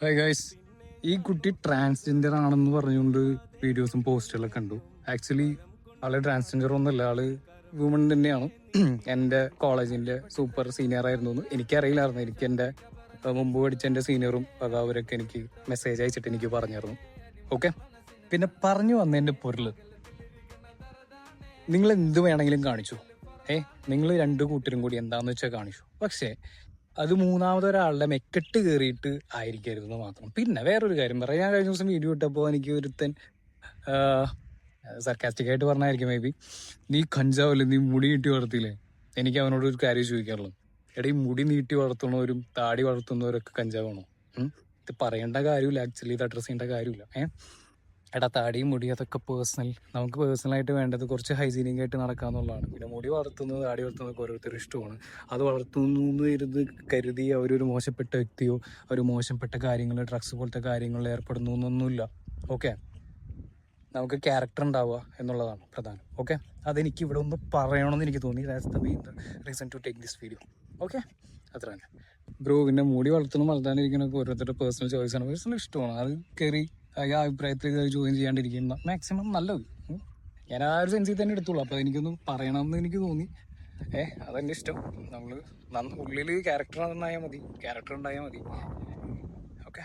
Hi guys, ഈ കുട്ടി transgender ആണെന്ന് പറഞ്ഞുകൊണ്ട് വീഡിയോസും പോസ്റ്റുകളൊക്കെ കണ്ടു. ആക്ച്വലി ആള് ട്രാൻസ്ജെൻഡർ ഒന്നുമല്ല, ആള് വുമൺ തന്നെയാണ്. എൻ്റെ കോളേജിന്റെ സൂപ്പർ സീനിയർ ആയിരുന്നു എന്ന് എനിക്കറിയില്ലായിരുന്നു. എനിക്ക് എൻ്റെ മുമ്പ് പഠിച്ച എൻ്റെ സീനിയറും അവരൊക്കെ എനിക്ക് മെസ്സേജ് അയച്ചിട്ട് എനിക്ക് പറഞ്ഞിരുന്നു. ഓക്കെ, പിന്നെ പറഞ്ഞു വന്നതിൻ്റെ പൊരുള്, നിങ്ങൾ എന്ത് വേണമെങ്കിലും കാണിച്ചു. നിങ്ങൾ രണ്ടു കൂട്ടരും കൂടി എന്താന്ന് വെച്ചാൽ കാണിച്ചു. പക്ഷേ അത് മൂന്നാമതൊരാളുടെ മെക്കെട്ട് കയറിയിട്ട് ആയിരിക്കരുതെന്ന് മാത്രം. പിന്നെ വേറൊരു കാര്യം പറയാം. ഞാൻ കഴിഞ്ഞ ദിവസം വീഡിയോ ഇട്ടപ്പോൾ എനിക്ക് ഒരുത്തൻ സർക്കാസ്റ്റിക് ആയിട്ട് പറഞ്ഞായിരിക്കും മേ ബി, നീ കഞ്ചാവല്ലേ, നീ മുടി നീട്ടി വളർത്തിയില്ലേ. എനിക്ക് അവനോട് ഒരു കാര്യം ചോദിക്കാറുള്ളൂ, എടാ ഈ മുടി നീട്ടി വളർത്തുന്നവരും താടി വളർത്തുന്നവരൊക്കെ കഞ്ചാവാണോ? ഇത് പറയേണ്ട കാര്യമില്ല, ആക്ച്വലി ഇത് അഡ്രസ് ചെയ്യേണ്ട കാര്യമില്ല. എടാ താടിയും മുടി അതൊക്കെ നമുക്ക് പേഴ്സണലായിട്ട് വേണ്ടത് കുറച്ച് ഹൈജീനിക് ആയിട്ട് നടക്കാന്നുള്ളതാണ്. പിന്നെ മുടി വളർത്തുന്നത് താടി വളർത്തുന്നതൊക്കെ ഓരോരുത്തരും ഇഷ്ടമാണ്. അത് വളർത്തുന്നു എന്ന് കരുതി അവരൊരു മോശപ്പെട്ട വ്യക്തിയോ ഒരു മോശപ്പെട്ട കാര്യങ്ങൾ, ഡ്രഗ്സ് പോലത്തെ കാര്യങ്ങളിൽ ഏർപ്പെടുന്നു എന്നൊന്നുമില്ല. ഓക്കെ, നമുക്ക് ക്യാരക്ടർ ഉണ്ടാവുക എന്നുള്ളതാണ് പ്രധാനം. ഓക്കെ, അതെനിക്ക് ഇവിടെ ഒന്ന് പറയണമെന്ന് എനിക്ക് തോന്നി. That's the main reason to take this video. Okay, അത്ര തന്നെ ബ്രോ. പിന്നെ മുടി വളർത്താനിരിക്കുന്നൊക്കെ ഓരോരുത്തരുടെ പേഴ്സണൽ ചോയ്സാണ്, പേഴ്സണൽ ഇഷ്ടമാണ്. അത് കയറി ആ അഭിപ്രായത്തിൽ ജോയിൻ ചെയ്യാണ്ടിരിക്കുന്ന മാക്സിമം നല്ലത്. ഞാൻ ആ ഒരു സെൻസിൽ തന്നെ എടുത്തോളൂ. അപ്പോൾ എനിക്കൊന്ന് പറയണമെന്ന് എനിക്ക് തോന്നി. അതെൻ്റെ ഇഷ്ടം. നമ്മൾ ഉള്ളിൽ ക്യാരക്ടർ ഉണ്ടായാൽ മതി. ഓക്കെ,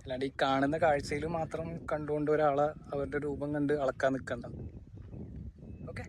അല്ലാണ്ട് ഈ കാണുന്ന കാഴ്ചയിൽ മാത്രം കണ്ടുകൊണ്ട് ഒരാളെ അവരുടെ രൂപം കണ്ട് അളക്കാൻ നിൽക്കണ്ട. ഓക്കെ.